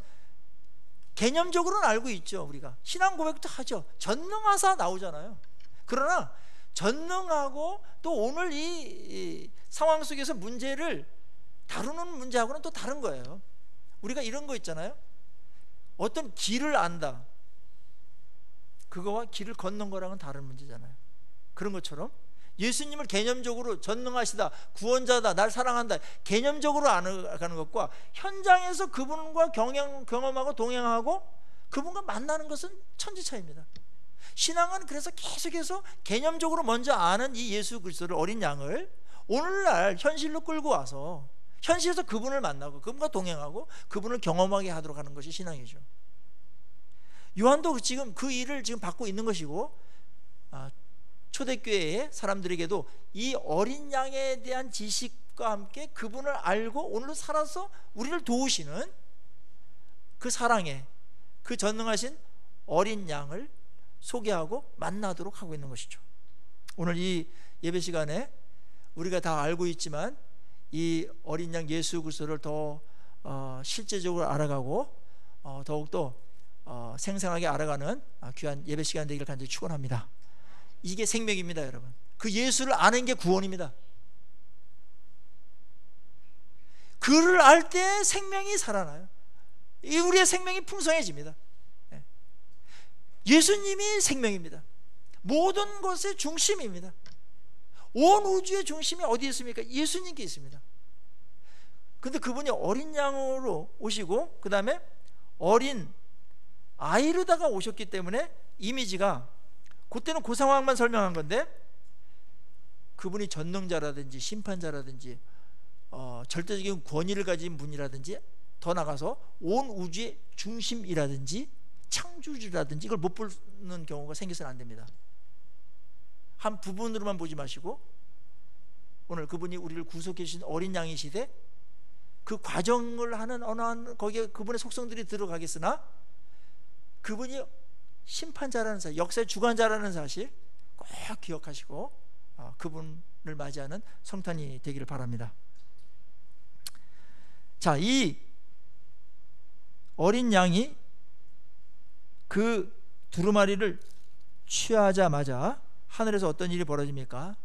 개념적으로는 알고 있죠. 우리가 신앙 고백도 하죠. 전능하사 나오잖아요. 그러나 전능하고 또 오늘 이 상황 속에서 문제를 다루는 문제하고는 또 다른 거예요. 우리가 이런 거 있잖아요. 어떤 길을 안다, 그거와 길을 걷는 거랑은 다른 문제잖아요. 그런 것처럼 예수님을 개념적으로 전능하시다, 구원자다, 날 사랑한다 개념적으로 알아가는 것과 현장에서 그분과 경험하고 동행하고 그분과 만나는 것은 천지차이입니다. 신앙은 그래서 계속해서 개념적으로 먼저 아는 이 예수 그리스도를, 어린 양을 오늘날 현실로 끌고 와서 현실에서 그분을 만나고 그분과 동행하고 그분을 경험하게 하도록 하는 것이 신앙이죠. 요한도 지금 그 일을 지금 받고 있는 것이고, 초대교회의 사람들에게도 이 어린 양에 대한 지식과 함께 그분을 알고 오늘로 살아서 우리를 도우시는 그 사랑의, 그 전능하신 어린 양을 소개하고 만나도록 하고 있는 것이죠. 오늘 이 예배 시간에 우리가 다 알고 있지만 이 어린 양 예수 그리스도를 더 실제적으로 알아가고 더욱더 생생하게 알아가는 귀한 예배 시간 되기를 간절히 축원합니다. 이게 생명입니다, 여러분. 그 예수를 아는 게 구원입니다. 그를 알 때 생명이 살아나요. 우리의 생명이 풍성해집니다. 예수님이 생명입니다. 모든 것의 중심입니다. 온 우주의 중심이 어디에 있습니까? 예수님께 있습니다. 근데 그분이 어린 양으로 오시고 그 다음에 어린 아이로다가 오셨기 때문에 이미지가, 그때는 그 상황만 설명한 건데 그분이 전능자라든지 심판자라든지 절대적인 권위를 가진 분이라든지 더 나가서 온 우주의 중심이라든지 창조주라든지 이걸 못 보는 경우가 생겨서는 안 됩니다. 한 부분으로만 보지 마시고 오늘 그분이 우리를 구속해 주신 어린 양이시되 그 과정을 하는 어느 한 거기에 그분의 속성들이 들어가겠으나 그분이 심판자라는 사실, 역사의 주관자라는 사실 꼭 기억하시고 그분을 맞이하는 성탄이 되기를 바랍니다. 자, 이 어린 양이 그 두루마리를 취하자마자 하늘에서 어떤 일이 벌어집니까?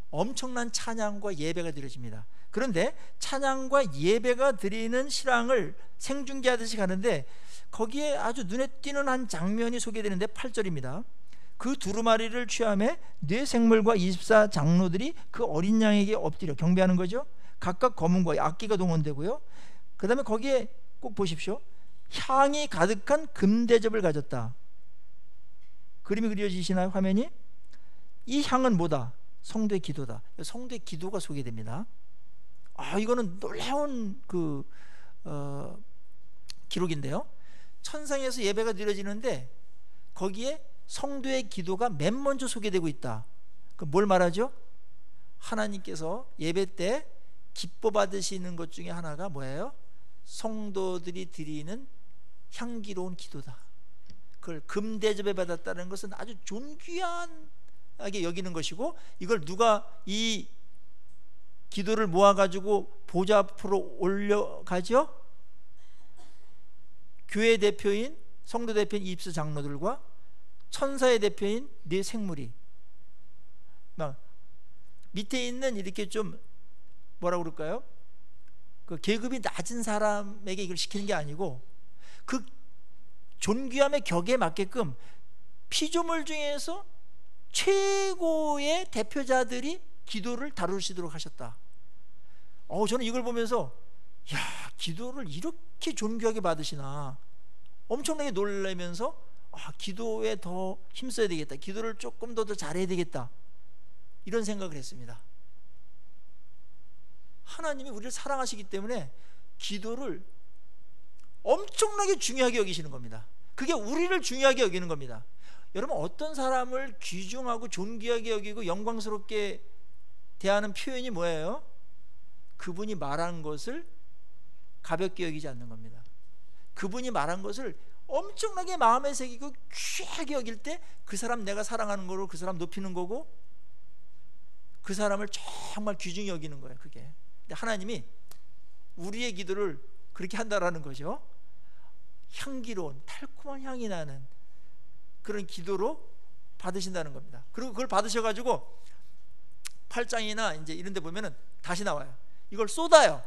엄청난 찬양과 예배가 드려집니다. 그런데 찬양과 예배가 드리는 실황을 생중계하듯이 가는데 거기에 아주 눈에 띄는 한 장면이 소개되는데 8절입니다. 그 두루마리를 취함에 네 생물과 24장로들이 그 어린 양에게 엎드려 경배하는 거죠. 각각 검은과 악기가 동원되고요. 그 다음에 거기에 꼭 보십시오. 향이 가득한 금대접을 가졌다. 그림이 그려지시나요? 화면이? 이 향은 뭐다? 성도의 기도다. 성도의 기도가 소개됩니다. 이거는 놀라운 기록인데요. 천상에서 예배가 드려지는데 거기에 성도의 기도가 맨 먼저 소개되고 있다. 뭘 말하죠? 하나님께서 예배 때 기뻐 받으시는 것 중에 하나가 뭐예요? 성도들이 드리는 향기로운 기도다. 그걸 금대접에 받았다는 것은 아주 존귀하게 여기는 것이고, 이걸 누가 이 기도를 모아가지고 보좌 앞으로 올려가죠? 교회 대표인 성도 대표인 입수 장로들과 천사의 대표인 네 생물이, 막 밑에 있는 이렇게 좀 뭐라고 그럴까요? 그 계급이 낮은 사람에게 이걸 시키는 게 아니고 그 존귀함의 격에 맞게끔 피조물 중에서 최고의 대표자들이 기도를 다루시도록 하셨다. 저는 이걸 보면서 기도를 이렇게 존귀하게 받으시나 엄청나게 놀라면서 기도에 더 힘써야 되겠다, 기도를 조금 더 잘해야 되겠다, 이런 생각을 했습니다. 하나님이 우리를 사랑하시기 때문에 기도를 엄청나게 중요하게 여기시는 겁니다. 그게 우리를 중요하게 여기는 겁니다. 여러분, 어떤 사람을 귀중하고 존귀하게 여기고 영광스럽게 대하는 표현이 뭐예요? 그분이 말한 것을 가볍게 여기지 않는 겁니다. 그분이 말한 것을 엄청나게 마음에 새기고 귀하게 여길 때 그 사람 내가 사랑하는 거로 그 사람 높이는 거고, 그 사람을 정말 귀중히 여기는 거예요. 그게. 근데 하나님이 우리의 기도를 그렇게 한다라는 거죠. 향기로운 달콤한 향이 나는 그런 기도로 받으신다는 겁니다. 그리고 그걸 받으셔가지고 8장이나 이제 이런 데 보면은 다시 나와요. 이걸 쏟아요.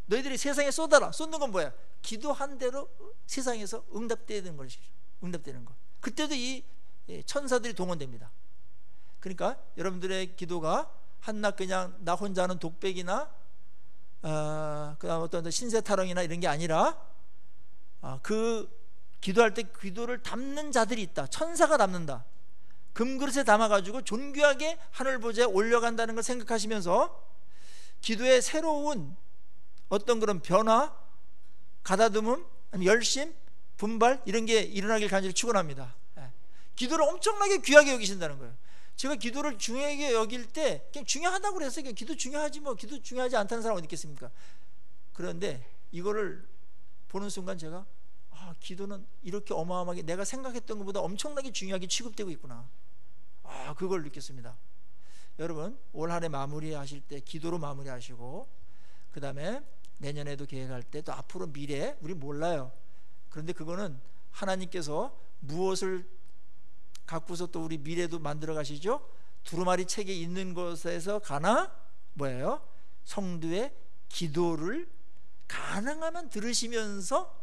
너희들이 세상에 쏟아라. 쏟는 건 뭐야? 기도한 대로 세상에서 응답되는 것이죠. 응답되는 것. 그때도 이 천사들이 동원됩니다. 그러니까 여러분들의 기도가 한낱 그냥 나 혼자 하는 독백이나 그다음 어떤 신세 타령이나 이런 게 아니라 그 기도할 때 기도를 담는 자들이 있다. 천사가 담는다. 금그릇에 담아가지고 존귀하게 하늘 보좌에 올려간다는 걸 생각하시면서 기도의 새로운 어떤 그런 변화, 가다듬음, 열심, 분발 이런 게 일어나길 간절히 축원합니다. 기도를 엄청나게 귀하게 여기신다는 거예요. 제가 기도를 중요하게 여길 때 그냥 중요하다고 그랬어요. 그냥 기도 중요하지 뭐, 기도 중요하지 않다는 사람 어디 있겠습니까? 그런데 이거를 보는 순간 제가 기도는 이렇게 어마어마하게 내가 생각했던 것보다 엄청나게 중요하게 취급되고 있구나, 그걸 느꼈습니다. 여러분, 올 한 해 마무리하실 때 기도로 마무리하시고, 그 다음에 내년에도 계획할 때 또 앞으로 미래 우리 몰라요. 그런데 그거는 하나님께서 무엇을 갖고서 또 우리 미래도 만들어 가시죠. 두루마리 책에 있는 것에서 가나 뭐예요? 성도의 기도를 가능하면 들으시면서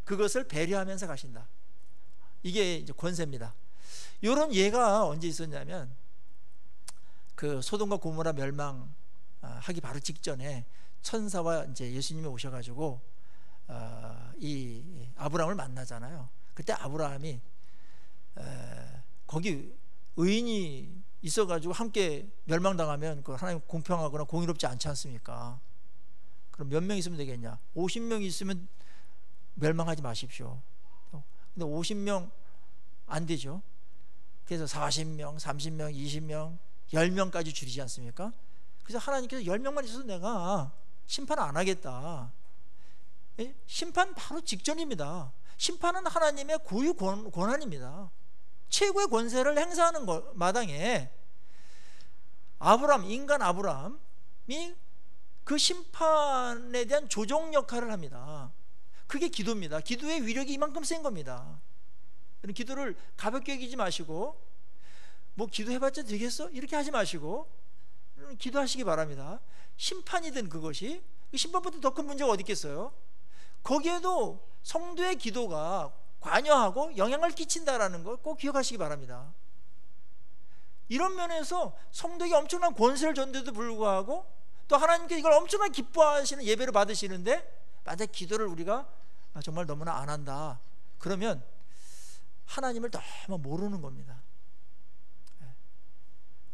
그것을 배려하면서 가신다. 이게 이제 권세입니다. 이런 예가 언제 있었냐면 그 소돔과 고모라 멸망하기 바로 직전에 천사와 이제 예수님이 오셔가지고 이 아브라함을 만나잖아요. 그때 아브라함이 거기 의인이 있어가지고 함께 멸망당하면 그 하나님 공평하거나 공의롭지 않지 않습니까? 그럼 몇 명 있으면 되겠냐? 50명 있으면 멸망하지 마십시오. 근데 50명 안 되죠. 그래서 40명, 30명, 20명, 10명까지 줄이지 않습니까? 그래서 하나님께서 10명만 있어도 내가 심판 안 하겠다. 심판 바로 직전입니다. 심판은 하나님의 고유 권한입니다. 최고의 권세를 행사하는 마당에 인간 아브라함이 그 심판에 대한 조정 역할을 합니다. 그게 기도입니다. 기도의 위력이 이만큼 센 겁니다. 기도를 가볍게 여기지 마시고 뭐 기도해봤자 되겠어? 이렇게 하지 마시고 기도하시기 바랍니다. 심판이든 그것이, 심판보다 더 큰 문제가 어디 있겠어요? 거기에도 성도의 기도가 관여하고 영향을 끼친다라는 걸 꼭 기억하시기 바랍니다. 이런 면에서 성도에게 엄청난 권세를 줬는데도 불구하고 또 하나님께 이걸 엄청나게 기뻐하시는 예배를 받으시는데 만약 기도를 우리가 정말 너무나 안 한다 그러면 하나님을 너무 모르는 겁니다.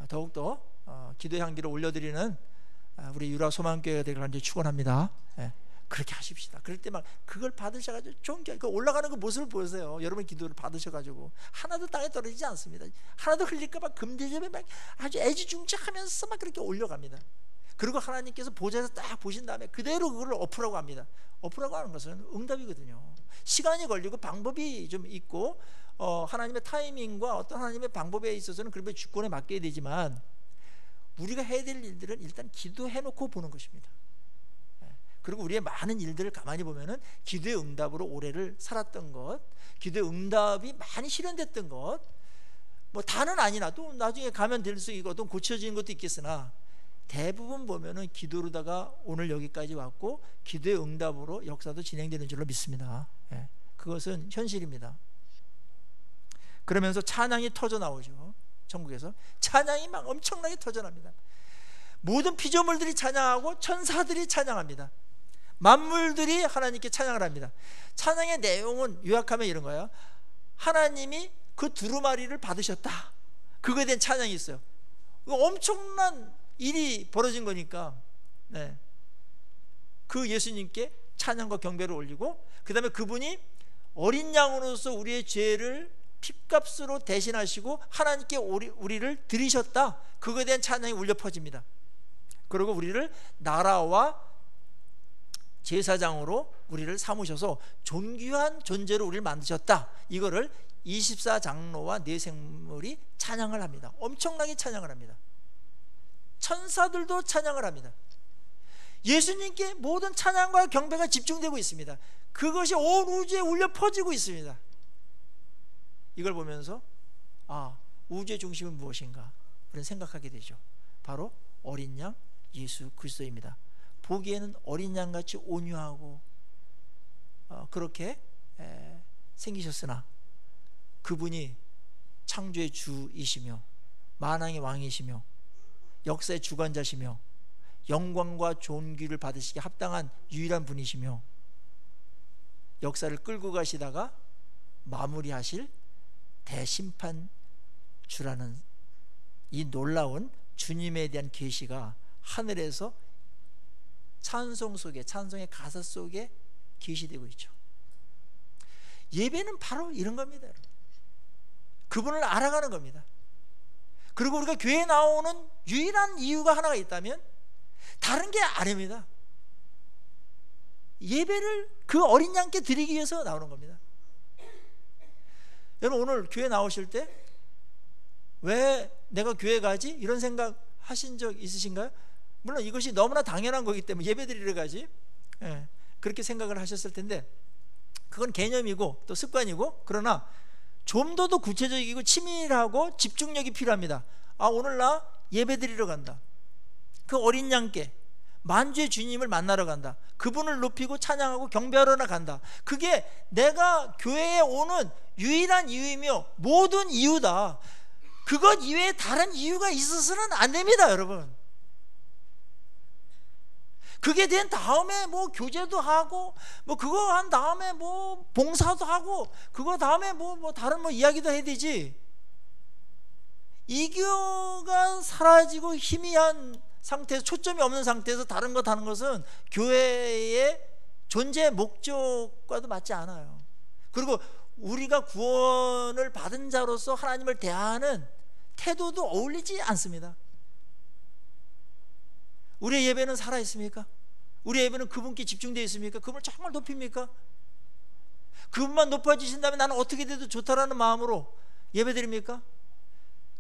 더욱더 기도 향기를 올려드리는 우리 유라 소망교회가 되길 간절히 축원합니다. 그렇게 하십시다. 그럴 때 막 그걸 받으셔가지고 존경, 그 올라가는 그 모습을 보세요. 여러분 기도를 받으셔가지고 하나도 땅에 떨어지지 않습니다. 하나도 흘릴까봐 금대접에 막 아주 애지중지하면서 막 그렇게 올려갑니다. 그리고 하나님께서 보좌에서 딱 보신 다음에 그대로 그걸 엎으라고 합니다. 엎으라고 하는 것은 응답이거든요. 시간이 걸리고 방법이 좀 있고 하나님의 타이밍과 어떤 하나님의 방법에 있어서는 그러면 주권에 맡겨야 되지만, 우리가 해야 될 일들은 일단 기도해놓고 보는 것입니다. 그리고 우리의 많은 일들을 가만히 보면은 기도의 응답으로 올해를 살았던 것, 기도의 응답이 많이 실현됐던 것, 뭐 다는 아니라도 나중에 가면 될 수 있거든 고쳐지는 것도 있겠으나, 대부분 보면은 기도로다가 오늘 여기까지 왔고 기도의 응답으로 역사도 진행되는 줄로 믿습니다. 그것은 현실입니다. 그러면서 찬양이 터져 나오죠. 천국에서 찬양이 막 엄청나게 터져납니다. 모든 피조물들이 찬양하고 천사들이 찬양합니다. 만물들이 하나님께 찬양을 합니다. 찬양의 내용은 요약하면 이런 거예요. 하나님이 그 두루마리를 받으셨다, 그거에 대한 찬양이 있어요. 엄청난 일이 벌어진 거니까 그 예수님께 찬양과 경배를 올리고, 그 다음에 그분이 어린 양으로서 우리의 죄를 핏값으로 대신하시고 하나님께 우리를 드리셨다, 그거에 대한 찬양이 울려 퍼집니다. 그리고 우리를 나라와 제사장으로 우리를 삼으셔서 존귀한 존재로 우리를 만드셨다, 이거를 24장로와 내생물이 찬양을 합니다. 엄청나게 찬양을 합니다. 천사들도 찬양을 합니다. 예수님께 모든 찬양과 경배가 집중되고 있습니다. 그것이 온 우주에 울려 퍼지고 있습니다. 이걸 보면서 우주의 중심은 무엇인가 우리는 생각하게 되죠. 바로 어린 양 예수 그리스도입니다. 보기에는 어린 양같이 온유하고 그렇게 생기셨으나 그분이 창조의 주이시며 만왕의 왕이시며 역사의 주관자시며 영광과 존귀를 받으시기에 합당한 유일한 분이시며, 역사를 끌고 가시다가 마무리하실 대심판 주라는 이 놀라운 주님에 대한 계시가 하늘에서 찬송 속에, 찬송의 가사 속에 계시되고 있죠. 예배는 바로 이런 겁니다. 그분을 알아가는 겁니다. 그리고 우리가 교회에 나오는 유일한 이유가 하나가 있다면 다른 게 아닙니다. 예배를 그 어린 양께 드리기 위해서 나오는 겁니다. 여러분 오늘 교회 나오실 때 왜 내가 교회 가지? 이런 생각 하신 적 있으신가요? 물론 이것이 너무나 당연한 거기 때문에 예배 드리러 가지, 그렇게 생각을 하셨을 텐데, 그건 개념이고 또 습관이고, 그러나 좀 더 구체적이고 치밀하고 집중력이 필요합니다. 오늘 나 예배 드리러 간다, 그 어린 양께 만주의 주님을 만나러 간다, 그분을 높이고 찬양하고 경배하러 간다, 그게 내가 교회에 오는 유일한 이유이며 모든 이유다. 그것 이외에 다른 이유가 있어서는 안 됩니다, 여러분. 그게 된 다음에 뭐 교제도 하고 뭐 그거 한 다음에 뭐 봉사도 하고 그거 다음에 뭐 다른 뭐 이야기도 해야 되지. 이교가 사라지고 희미한 상태에서, 초점이 없는 상태에서 다른 것 하는 것은 교회의 존재 목적과도 맞지 않아요. 그리고 우리가 구원을 받은 자로서 하나님을 대하는 태도도 어울리지 않습니다. 우리의 예배는 살아있습니까? 우리의 예배는 그분께 집중되어 있습니까? 그분을 정말 높입니까? 그분만 높아지신다면 나는 어떻게 돼도 좋다라는 마음으로 예배드립니까?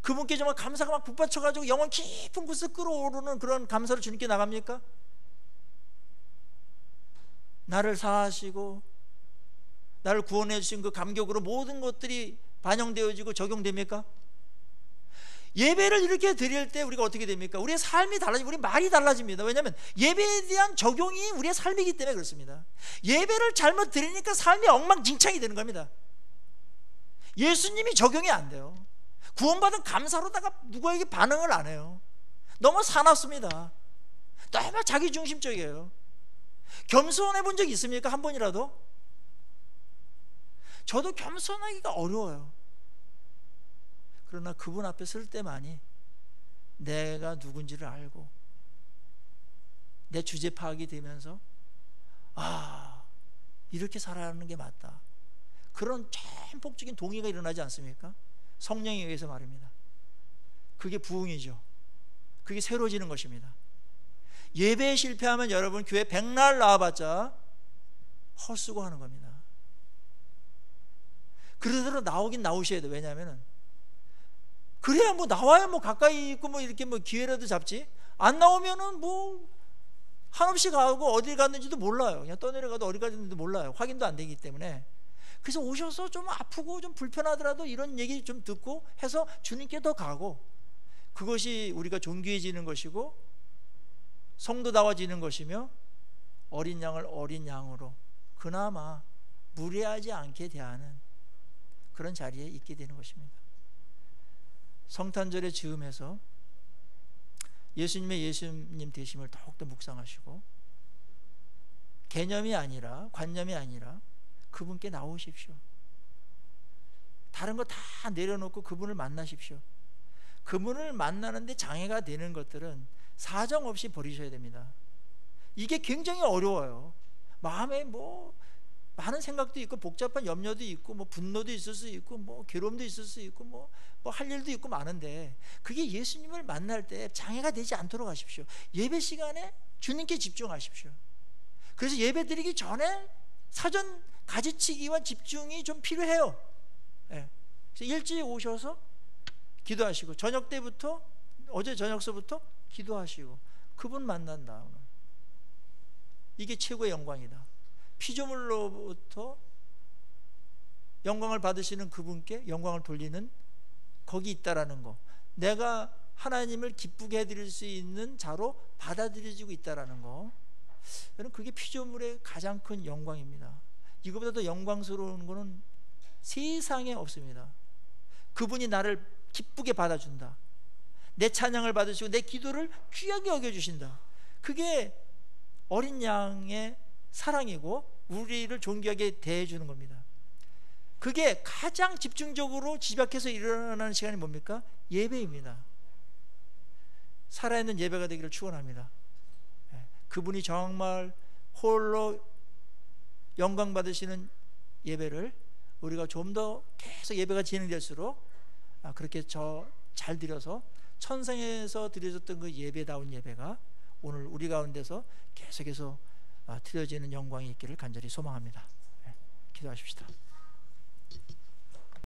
그분께 정말 감사가 막 북받쳐가지고 영혼 깊은 곳에 끌어오르는 그런 감사를 주님께 나갑니까? 나를 사하시고 나를 구원해 주신 그 감격으로 모든 것들이 반영되어지고 적용됩니까? 예배를 이렇게 드릴 때 우리가 어떻게 됩니까? 우리의 삶이 달라지고 우리 말이 달라집니다. 왜냐하면 예배에 대한 적용이 우리의 삶이기 때문에 그렇습니다. 예배를 잘못 드리니까 삶이 엉망진창이 되는 겁니다. 예수님이 적용이 안 돼요. 구원받은 감사로다가 누구에게 반응을 안 해요. 너무 사납습니다. 너무 자기중심적이에요. 겸손해 본 적 있습니까? 한 번이라도? 저도 겸손하기가 어려워요. 그러나 그분 앞에 설 때만이 내가 누군지를 알고 내 주제 파악이 되면서 이렇게 살아야 하는 게 맞다, 그런 전폭적인 동의가 일어나지 않습니까? 성령에 의해서 말입니다. 그게 부흥이죠. 그게 새로워지는 것입니다. 예배에 실패하면 여러분 교회 백날 나와봤자 헛수고 하는 겁니다. 그러더라도 나오긴 나오셔야 돼요. 왜냐하면 그래야 뭐 나와야 뭐 가까이 있고 뭐 이렇게 뭐 기회라도 잡지, 안 나오면은 뭐 한없이 가고 어디 갔는지도 몰라요. 그냥 떠내려가도 어디 갔는지도 몰라요. 확인도 안 되기 때문에. 그래서 오셔서 좀 아프고 좀 불편하더라도 이런 얘기 좀 듣고 해서 주님께 더 가고, 그것이 우리가 존귀해지는 것이고 성도다워지는 것이며 어린 양을 어린 양으로 그나마 무례하지 않게 대하는 그런 자리에 있게 되는 것입니다. 성탄절의 즈음에서 예수님의 예수님 되심을 더욱더 묵상하시고 개념이 아니라 관념이 아니라 그분께 나오십시오. 다른 거 다 내려놓고 그분을 만나십시오. 그분을 만나는데 장애가 되는 것들은 사정없이 버리셔야 됩니다. 이게 굉장히 어려워요. 마음에 뭐 많은 생각도 있고 복잡한 염려도 있고 뭐 분노도 있을 수 있고 뭐 괴로움도 있을 수 있고 뭐 할 일도 있고 많은데, 그게 예수님을 만날 때 장애가 되지 않도록 하십시오. 예배 시간에 주님께 집중하십시오. 그래서 예배 드리기 전에 사전 가지치기와 집중이 좀 필요해요. 네. 그래서 일찍 오셔서 기도하시고 저녁 때부터, 어제 저녁서부터 기도하시고 그분 만난다. 이게 최고의 영광이다. 피조물로부터 영광을 받으시는 그분께 영광을 돌리는 거기 있다라는 거, 내가 하나님을 기쁘게 해드릴 수 있는 자로 받아들여지고 있다라는 거, 여러분 그게 피조물의 가장 큰 영광입니다. 이거보다 더 영광스러운 거는 세상에 없습니다. 그분이 나를 기쁘게 받아준다, 내 찬양을 받으시고 내 기도를 귀하게 여겨주신다. 그게 어린 양의 사랑이고 우리를 존귀하게 대해주는 겁니다. 그게 가장 집중적으로 집약해서 일어나는 시간이 뭡니까? 예배입니다. 살아있는 예배가 되기를 축원합니다. 그분이 정말 홀로 영광 받으시는 예배를 우리가 좀 더 계속 예배가 진행될수록 그렇게 잘 드려서 천상에서 드려졌던 그 예배다운 예배가 오늘 우리 가운데서 계속해서 드려지는 영광이 있기를 간절히 소망합니다. 기도하십시다.